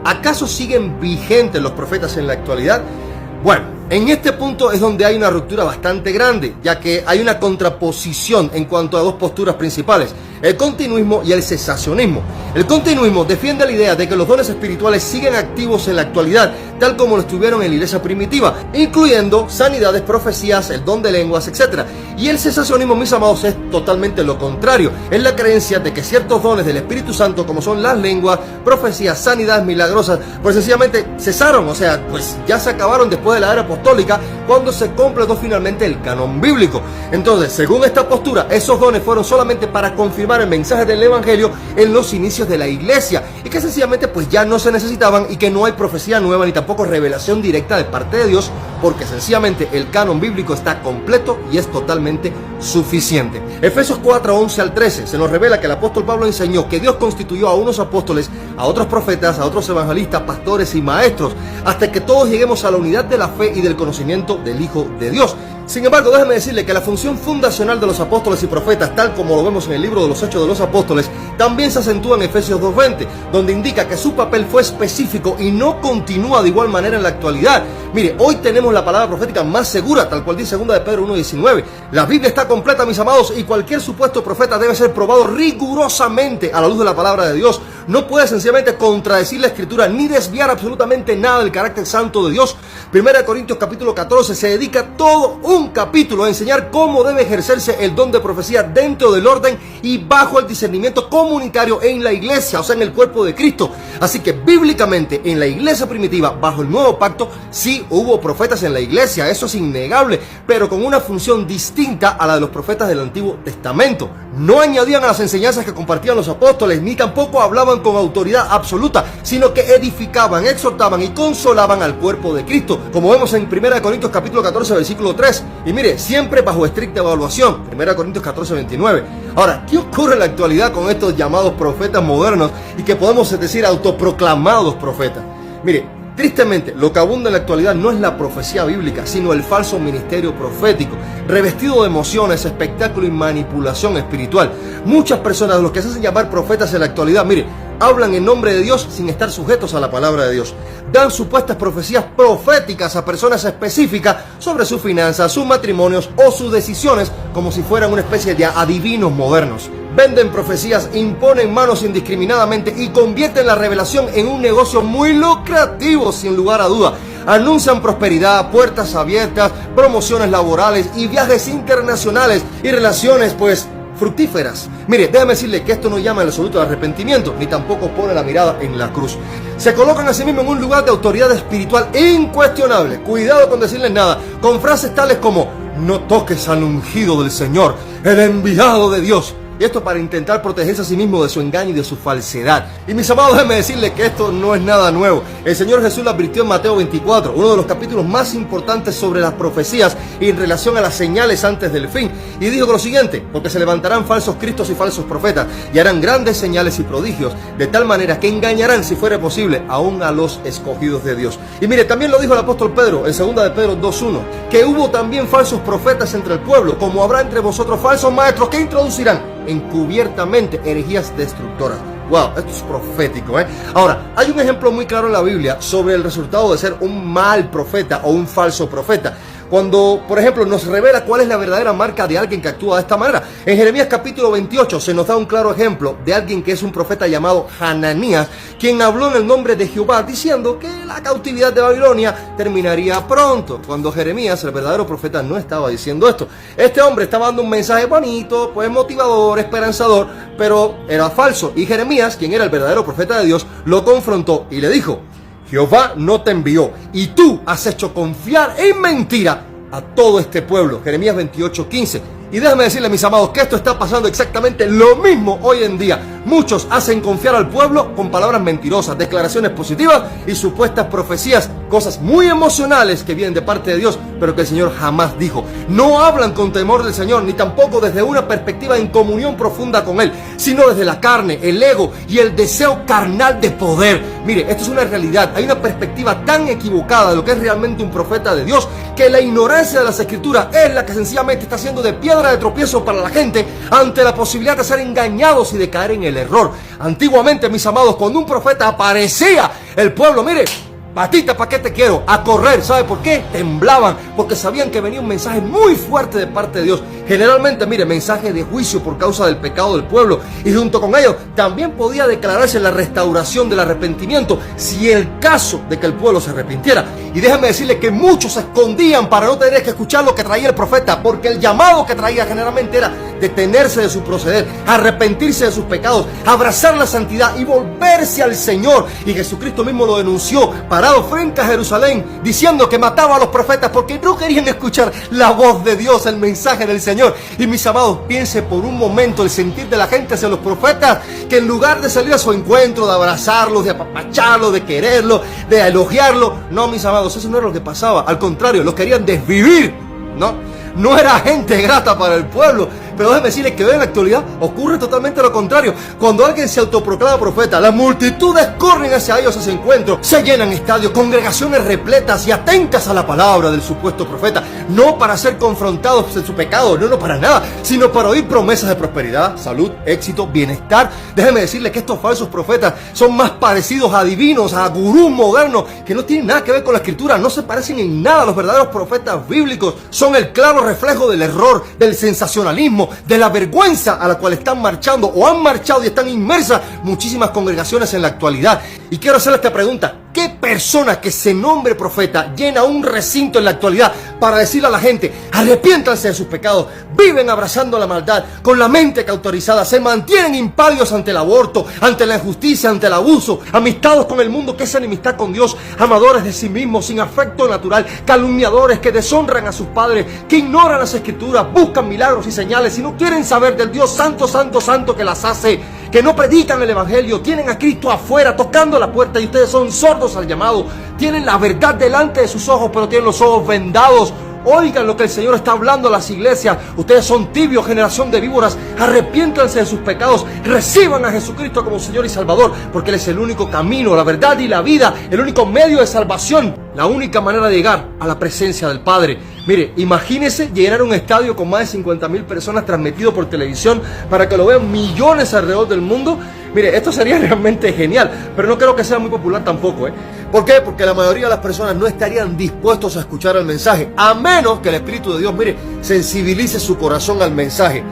¿Acaso siguen vigentes los profetas en la actualidad? Bueno, en este punto es donde hay una ruptura bastante grande, ya que hay una contraposición en cuanto a dos posturas principales, el continuismo y el cesacionismo. El continuismo defiende la idea de que los dones espirituales siguen activos en la actualidad, tal como lo estuvieron en la iglesia primitiva, incluyendo sanidades, profecías, el don de lenguas, etc. Y el cesacionismo, mis amados, es totalmente lo contrario. Es la creencia de que ciertos dones del Espíritu Santo, como son las lenguas, profecías, sanidades milagrosas, pues sencillamente cesaron, o sea, pues ya se acabaron después de la era apostólica, cuando se completó finalmente el canon bíblico. Entonces, según esta postura, esos dones fueron solamente para confirmar el mensaje del evangelio en los inicios de la iglesia, y que sencillamente pues ya no se necesitaban, y que no hay profecía nueva ni tampoco revelación directa de parte de Dios, porque sencillamente el canon bíblico está completo y es totalmente suficiente. Efesios 4, 11 al 13 se nos revela que el apóstol Pablo enseñó que Dios constituyó a unos apóstoles, a otros profetas, a otros evangelistas, pastores y maestros, hasta que todos lleguemos a la unidad de la fe y del conocimiento del Hijo de Dios. Sin embargo, déjeme decirle que la función fundacional de los apóstoles y profetas, tal como lo vemos en el libro de los Hechos de los Apóstoles, también se acentúa en Efesios 2:20, donde indica que su papel fue específico y no continúa de igual manera en la actualidad. Mire, hoy tenemos la palabra profética más segura, tal cual dice 2 de Pedro 1:19. La Biblia está completa, mis amados, y cualquier supuesto profeta debe ser probado rigurosamente a la luz de la palabra de Dios. No puede sencillamente contradecir la Escritura ni desviar absolutamente nada del carácter santo de Dios. 1 Corintios capítulo 14 se dedica todo un capítulo a enseñar cómo debe ejercerse el don de profecía dentro del orden y bajo el discernimiento comunitario en la iglesia, o sea, en el cuerpo de Cristo. Así que bíblicamente en la iglesia primitiva, bajo el nuevo pacto, sí hubo profetas en la iglesia, eso es innegable, pero con una función distinta a la de los profetas del Antiguo Testamento. No añadían a las enseñanzas que compartían los apóstoles, ni tampoco hablaban con autoridad absoluta, sino que edificaban, exhortaban y consolaban al cuerpo de Cristo, como vemos en 1 Corintios capítulo 14, versículo 3. Y mire, siempre bajo estricta evaluación, 1 Corintios 14, 29. Ahora, ¿qué ocurre en la actualidad con estos llamados profetas modernos y que podemos decir autoproclamados profetas? Mire, tristemente, lo que abunda en la actualidad no es la profecía bíblica, sino el falso ministerio profético, revestido de emociones, espectáculo y manipulación espiritual. Muchas personas, los que se hacen llamar profetas en la actualidad, mire, hablan en nombre de Dios sin estar sujetos a la palabra de Dios. Dan supuestas profecías proféticas a personas específicas sobre sus finanzas, sus matrimonios o sus decisiones, como si fueran una especie de adivinos modernos. Venden profecías, imponen manos indiscriminadamente y convierten la revelación en un negocio muy lucrativo, sin lugar a duda. Anuncian prosperidad, puertas abiertas, promociones laborales y viajes internacionales y relaciones, pues, fructíferas. Mire, déjeme decirle que esto no llama en absoluto al arrepentimiento, ni tampoco pone la mirada en la cruz. Se colocan a sí mismos en un lugar de autoridad espiritual incuestionable. Cuidado con decirles nada, con frases tales como: no toques al ungido del Señor, el enviado de Dios. Y esto para intentar protegerse a sí mismo de su engaño y de su falsedad. Y mis amados, déjenme decirles que esto no es nada nuevo. El Señor Jesús lo advirtió en Mateo 24, uno de los capítulos más importantes sobre las profecías y en relación a las señales antes del fin. Y dijo lo siguiente: porque se levantarán falsos cristos y falsos profetas, y harán grandes señales y prodigios, de tal manera que engañarán, si fuera posible, aún a los escogidos de Dios. Y mire, también lo dijo el apóstol Pedro en 2 de Pedro 2:1, que hubo también falsos profetas entre el pueblo, como habrá entre vosotros falsos maestros que introducirán encubiertamente herejías destructoras. Wow, esto es profético, ¿eh? Ahora, hay un ejemplo muy claro en la Biblia sobre el resultado de ser un mal profeta o un falso profeta. Cuando, por ejemplo, nos revela cuál es la verdadera marca de alguien que actúa de esta manera. En Jeremías capítulo 28 se nos da un claro ejemplo de alguien que es un profeta llamado Hananías, quien habló en el nombre de Jehová diciendo que la cautividad de Babilonia terminaría pronto, cuando Jeremías, el verdadero profeta, no estaba diciendo esto. Este hombre estaba dando un mensaje bonito, pues motivador, esperanzador, pero era falso. Y Jeremías, quien era el verdadero profeta de Dios, lo confrontó y le dijo: Jehová no te envió, y tú has hecho confiar en mentira a todo este pueblo. Jeremías 28:15. Y déjame decirles, mis amados, que esto está pasando exactamente lo mismo hoy en día. Muchos hacen confiar al pueblo con palabras mentirosas, declaraciones positivas y supuestas profecías, cosas muy emocionales que vienen de parte de Dios, pero que el Señor jamás dijo. No hablan con temor del Señor, ni tampoco desde una perspectiva en comunión profunda con Él, sino desde la carne, el ego y el deseo carnal de poder. Mire, esto es una realidad. Hay una perspectiva tan equivocada de lo que es realmente un profeta de Dios, que la ignorancia de las Escrituras es la que sencillamente está haciendo de piedra piedra de tropiezo para la gente ante la posibilidad de ser engañados y de caer en el error. Antiguamente, mis amados, cuando un profeta aparecía, el pueblo, mire, patita, ¿para qué te quiero? A correr. ¿Sabe por qué? Temblaban, porque sabían que venía un mensaje muy fuerte de parte de Dios. Generalmente, mire, mensaje de juicio por causa del pecado del pueblo. Y junto con ello, también podía declararse la restauración del arrepentimiento, si el caso de que el pueblo se arrepintiera. Y déjenme decirles que muchos se escondían para no tener que escuchar lo que traía el profeta, porque el llamado que traía generalmente era detenerse de su proceder, arrepentirse de sus pecados, abrazar la santidad y volverse al Señor. Y Jesucristo mismo lo denunció, parado frente a Jerusalén, diciendo que mataba a los profetas porque no querían escuchar la voz de Dios, el mensaje del Señor. Y mis amados, piense por un momento el sentir de la gente hacia los profetas, que en lugar de salir a su encuentro, de abrazarlos, de apapacharlos, de quererlos, de elogiarlos, no, mis amados, eso no era lo que pasaba. Al contrario, los querían desvivir, no era gente grata para el pueblo. Pero déjenme decirles que hoy en la actualidad ocurre totalmente lo contrario. Cuando alguien se autoproclama profeta, las multitudes corren hacia ellos a ese encuentro, se llenan estadios, congregaciones repletas y atentas a la palabra del supuesto profeta, no para ser confrontados en su pecado, no para nada, sino para oír promesas de prosperidad, salud, éxito, bienestar. Déjenme decirles que estos falsos profetas son más parecidos a divinos, a gurús modernos, que no tienen nada que ver con la escritura, no se parecen en nada a los verdaderos profetas bíblicos. Son el claro reflejo del error, del sensacionalismo, de la vergüenza a la cual están marchando o han marchado y están inmersas muchísimas congregaciones en la actualidad. Y quiero hacerle esta pregunta: ¿qué persona que se nombre profeta llena un recinto en la actualidad para decirle a la gente, arrepiéntanse de sus pecados, viven abrazando la maldad, con la mente cauterizada, se mantienen impávidos ante el aborto, ante la injusticia, ante el abuso, amistados con el mundo, que es enemistad con Dios, amadores de sí mismos, sin afecto natural, calumniadores que deshonran a sus padres, que ignoran las escrituras, buscan milagros y señales y no quieren saber del Dios santo, santo, santo que las hace, que no predican el evangelio, tienen a Cristo afuera tocando la puerta y ustedes son sordos al llamado, tienen la verdad delante de sus ojos pero tienen los ojos vendados? Oigan lo que el Señor está hablando a las iglesias. Ustedes son tibios, generación de víboras. Arrepiéntanse de sus pecados. Reciban a Jesucristo como Señor y Salvador, porque Él es el único camino, la verdad y la vida, el único medio de salvación, la única manera de llegar a la presencia del Padre. Mire, imagínese llenar un estadio con más de 50,000 personas transmitido por televisión para que lo vean millones alrededor del mundo. Mire, esto sería realmente genial, pero no creo que sea muy popular tampoco, ¿Por qué? Porque la mayoría de las personas no estarían dispuestos a escuchar el mensaje, a menos que el Espíritu de Dios, mire, sensibilice su corazón al mensaje.